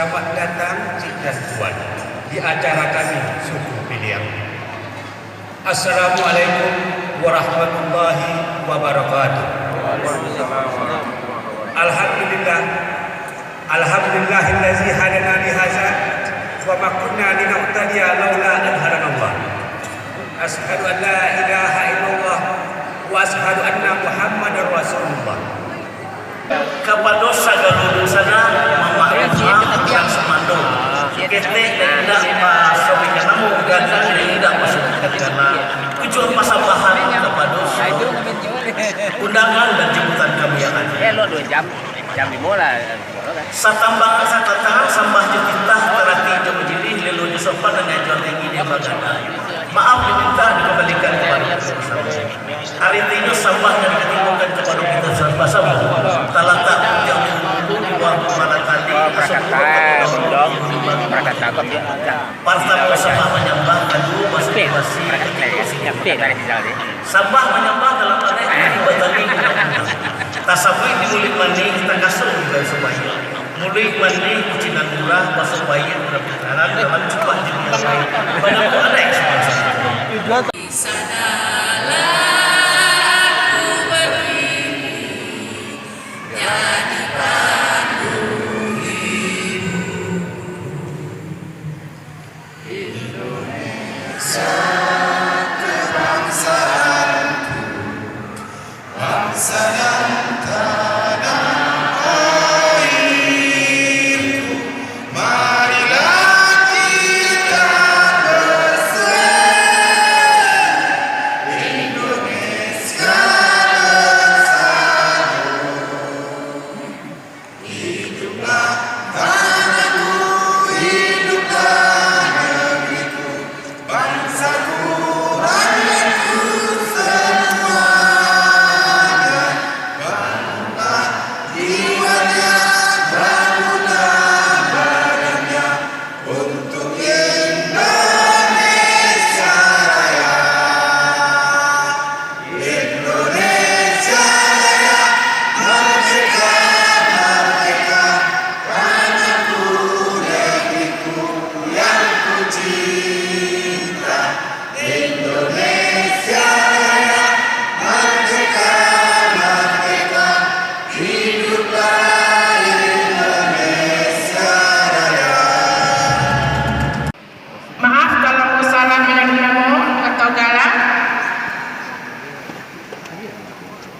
Selamat datang Cik dan Puan di acara kami Suku Piliang. Assalamualaikum warahmatullahi wabarakatuh. Alhamdulillah, alhamdulillahillazi hadana li hadza wa ma kunna linahtadiya laula an hadanallah. Asyhadu an la ilaha illallah wa asyhadu anna Muhammadar Rasulullah. Kapadosa galudun sana memaafkan yang semando kete tidak masawi kanamu ganda tidak masuk karena tujuan pasabahan kapadosa undangan dan jemputan kami yang ada. Lo 2 jam di bola. Satambang satatahan sambah jutitah terati jauh jilih lelu disopan dan ngajuan tinggi di bagana. Maaf diminta dikembalikan kepada kita. Hari ini sambah yang diketimbulkan kepada kita bersama. Talata yang uang pada kali Partai bersama menyembah kedua masing-masing sambah menyembah dalam arti batali tasawi dimulik mani takasum juga supaya mulik mani kucinan murah pasupaya berbicara dalam cepat dunia baik pada ada yang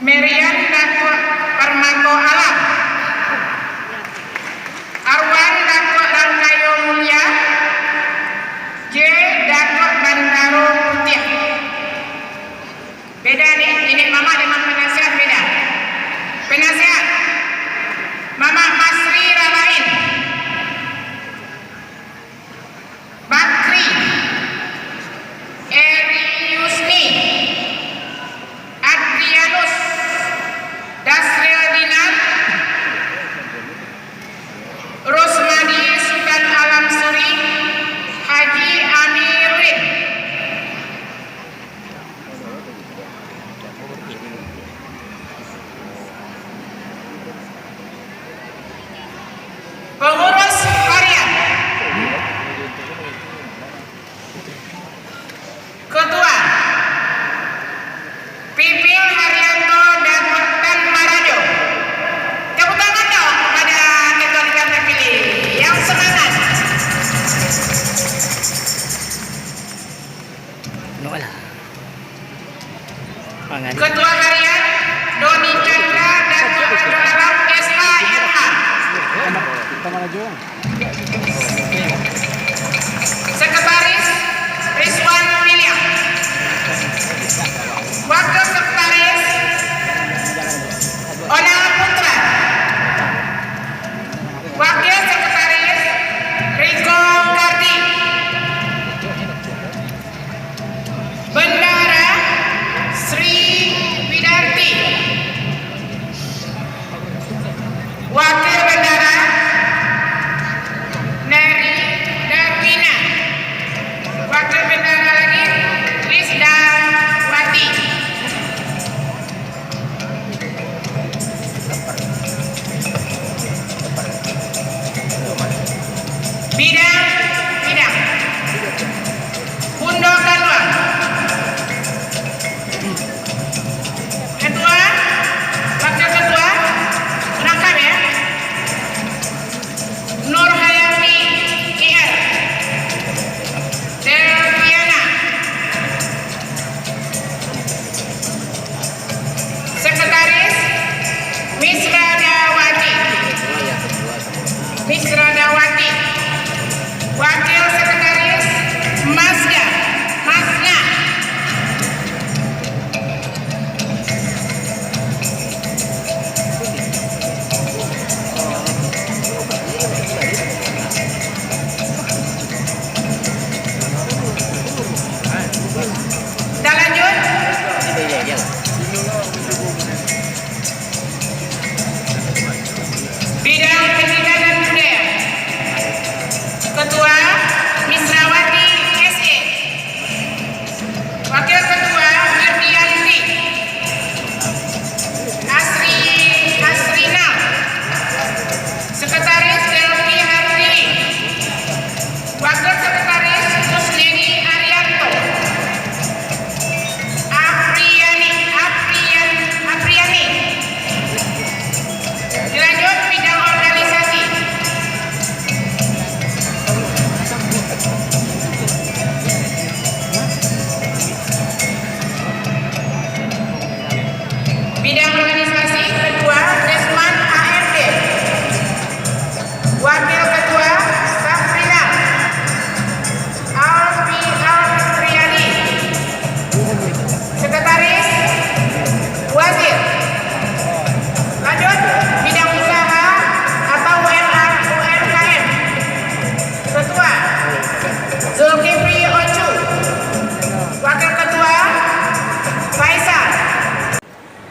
Merian Datuk Permato Alam, Arwan Datuk Rangkayo Mulia, J Datuk Bandaro Putih. Beda nih, ini mama dengan penasihat beda. Penasihat Mama Masri Rabain, Bakri, Eri Yusni, Adrianus, Dasril Dinar, Rosmadi Sultan Alam Suri, Haji Amiruddin. Pengurus harian, Ketua Pipil Haryanto dan Tan Marajo. Tepuk tangan dong kepada ketua yang terpilih yang semangat. Ketua harian Doni Chandra dan Abdul Alam SHMH. Sekretaris Rizwan William. Wakil Sekretaris Onel Putra. Wakil Sekretaris Riko Kardi. Bendara Sri Widarti. Wakil Bendara Neri Darwina. Wakil Bendara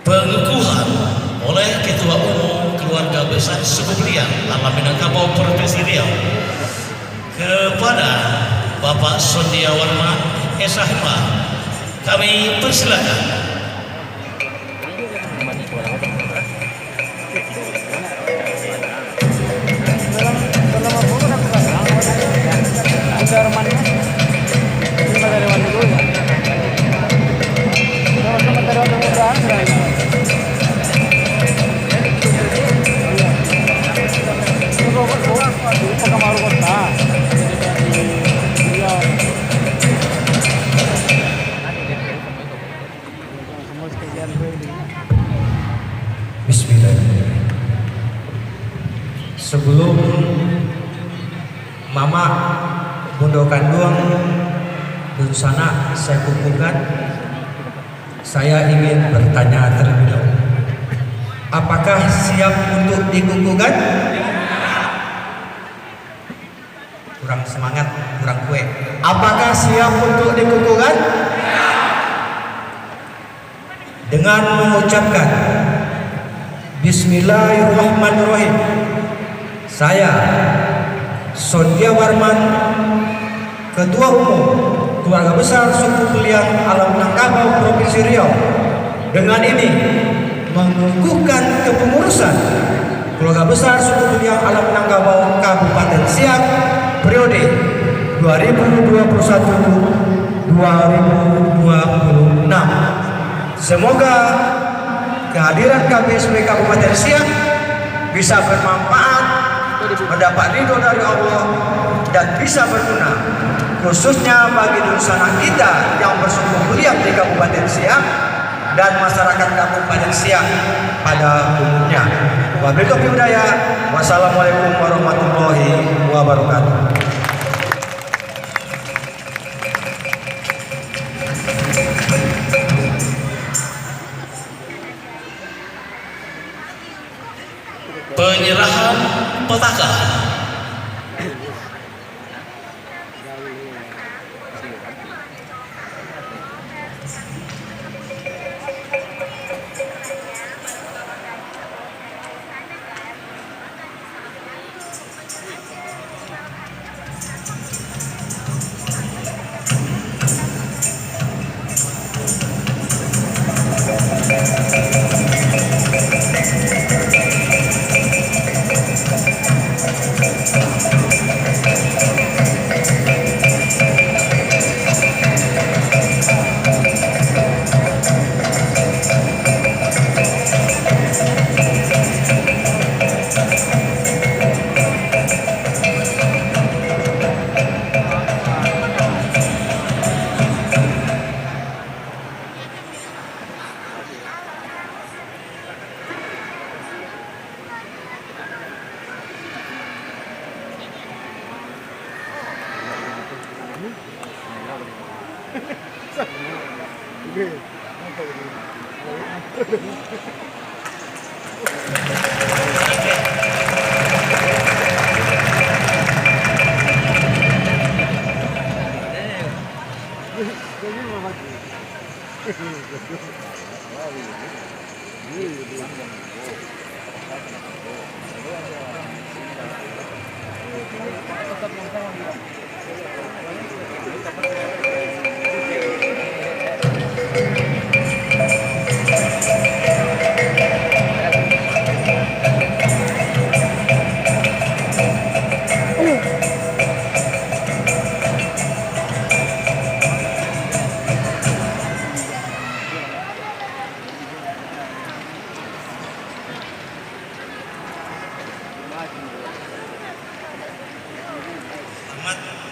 pengukuhan oleh Ketua Umum Keluarga Besar Suku Beliang Alam Minangkabau Provinsi Riau kepada Bapak Sondia Warman SHM, kami persilakan. Bismillahirrahmanirrahim. Sebelum Mama Bundo Kandung Dunsana saya kukuhkan, saya ingin bertanya terlebih dahulu. Apakah siap untuk dikukuhkan? Kurang semangat, kurang kue. Apakah siap untuk dikukuhkan? Dengan mengucapkan Bismillahirrahmanirrahim, saya Sondia Warman, Ketua Umum Keluarga Besar Suku Beliang Alam Minangkabau Provinsi Riau, dengan ini mengukuhkan kepengurusan Keluarga Besar Suku Beliang Alam Minangkabau Kabupaten Siak periode 2021-2026. Semoga kehadiran KPSB Kabupaten Siak bisa bermanfaat, mendapat ridho dari Allah, dan bisa berguna khususnya bagi Dunsana kita yang bersuku Beliang di Kabupaten Siak dan masyarakat Kabupaten Siak pada umumnya. Wabillahi taufiq wal hidayah. Wassalamualaikum warahmatullahi wabarakatuh. Penyerahan petaka.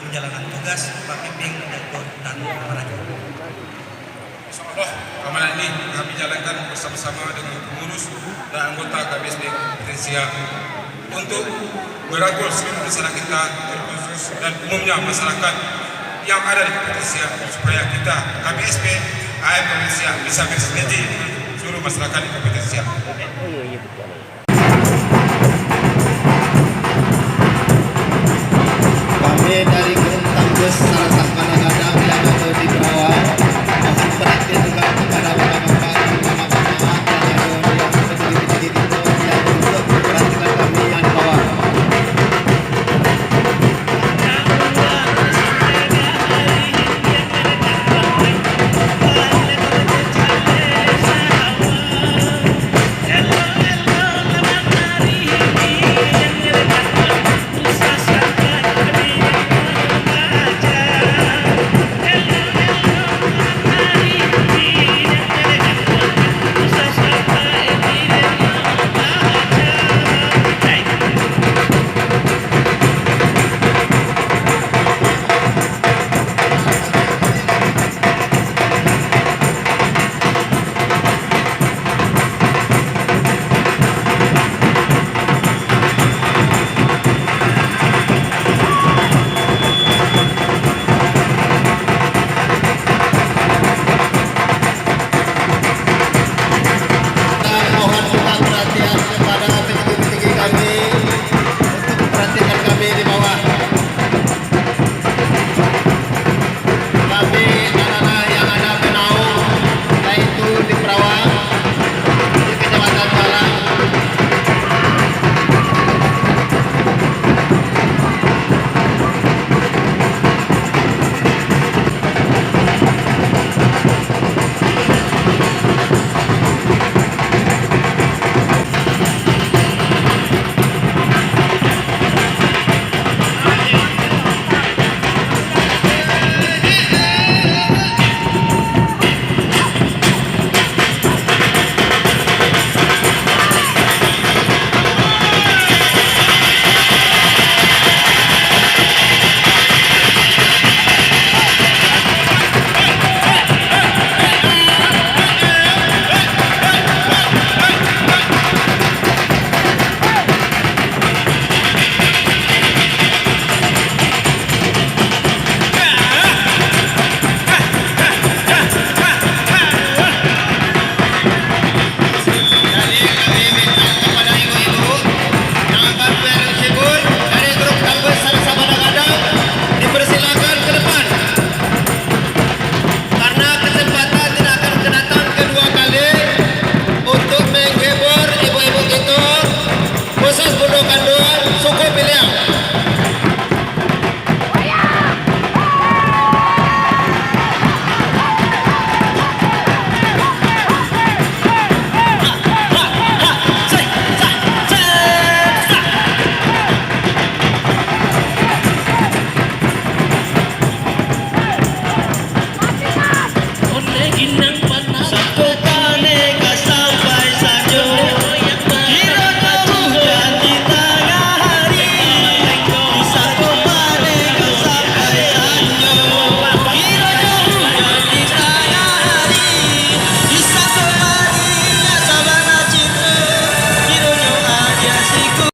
Menjalankan tugas Papimping dan Marajo. Insyaallah amanah ini kami jalankan bersama-sama dengan pengurus dan anggota KPSB Kabupaten Siak untuk merangkul seluruh masyarakat kita, terkhusus dan umumnya masyarakat yang ada di Kabupaten Siak, supaya kita KPSB AF Kabupaten Siak bisa bersinergi dengan seluruh masyarakat di Kabupaten Siak. Kami